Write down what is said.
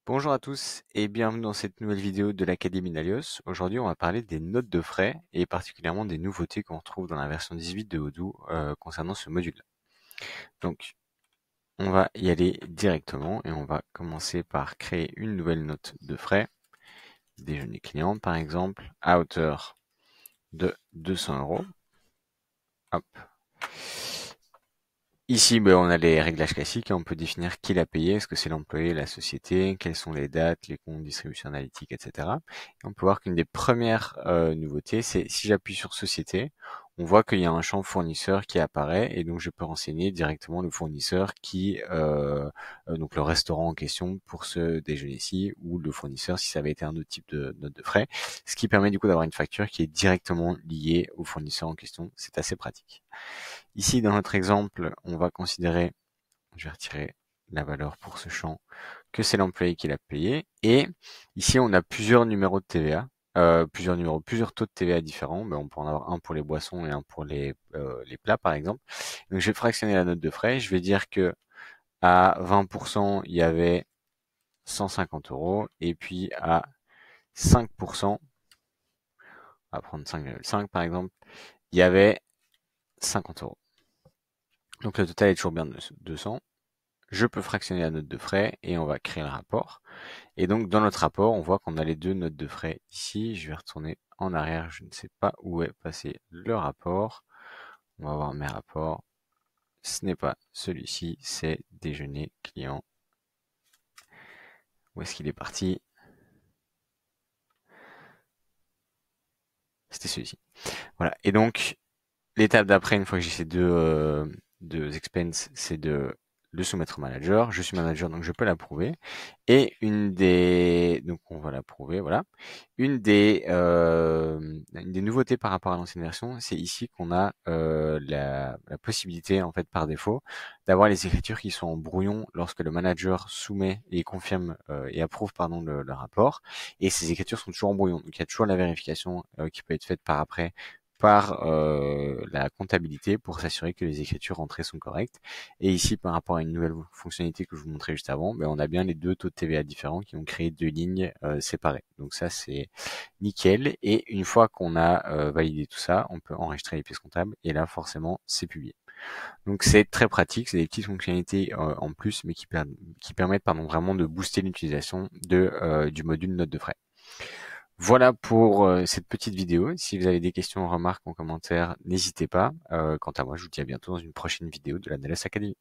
Bonjour à tous et bienvenue dans cette nouvelle vidéo de l'Académie Nalios. Aujourd'hui, on va parler des notes de frais et particulièrement des nouveautés qu'on retrouve dans la version 18 de Odoo concernant ce module. Donc, on va y aller directement et on va commencer par créer une nouvelle note de frais. Déjeuner client, par exemple, à hauteur de 200 euros. Hop. Ici, on a les réglages classiques et on peut définir qui l'a payé, est-ce que c'est l'employé, la société, quelles sont les dates, les comptes, distribution analytique, etc. Et on peut voir qu'une des premières nouveautés, c'est si j'appuie sur société, on voit qu'il y a un champ fournisseur qui apparaît et donc je peux renseigner directement le fournisseur donc le restaurant en question pour ce déjeuner-ci ou le fournisseur si ça avait été un autre type de note de frais, ce qui permet du coup d'avoir une facture qui est directement liée au fournisseur en question. C'est assez pratique. Ici, dans notre exemple, on va considérer, je vais retirer la valeur pour ce champ, que c'est l'employé qui l'a payé. Et ici, on a plusieurs numéros de TVA, plusieurs taux de TVA différents. On peut en avoir un pour les boissons et un pour les plats, par exemple. Donc, je vais fractionner la note de frais. Je vais dire que à 20%, il y avait 150 euros. Et puis à 5%, on va prendre 5,5 par exemple, il y avait 50 euros. Donc le total est toujours bien de 200. Je peux fractionner la note de frais et on va créer le rapport. Et donc dans notre rapport, on voit qu'on a les deux notes de frais ici. Je vais retourner en arrière, je ne sais pas où est passé le rapport. On va voir mes rapports. Ce n'est pas celui-ci, c'est déjeuner client. Où est-ce qu'il est parti? C'était celui-ci. Voilà. Et donc l'étape d'après, une fois que j'ai ces deux expenses, c'est de le soumettre au manager. Je suis manager, donc je peux l'approuver. Et donc on va l'approuver, voilà. Une des nouveautés par rapport à l'ancienne version, c'est ici qu'on a la possibilité, en fait, par défaut, d'avoir les écritures qui sont en brouillon lorsque le manager soumet et confirme et approuve, pardon, le rapport. Et ces écritures sont toujours en brouillon. Donc il y a toujours la vérification qui peut être faite par après par la comptabilité pour s'assurer que les écritures rentrées sont correctes. Et ici, par rapport à une nouvelle fonctionnalité que je vous montrais juste avant, on a bien les deux taux de TVA différents qui ont créé deux lignes séparées. Donc ça, c'est nickel. Et une fois qu'on a validé tout ça, on peut enregistrer les pièces comptables. Et là, forcément, c'est publié. Donc c'est très pratique, c'est des petites fonctionnalités en plus, mais qui permettent vraiment de booster l'utilisation du module note de frais. Voilà pour cette petite vidéo. Si vous avez des questions, remarques en commentaire, n'hésitez pas. Quant à moi, je vous dis à bientôt dans une prochaine vidéo de la NLS Academy.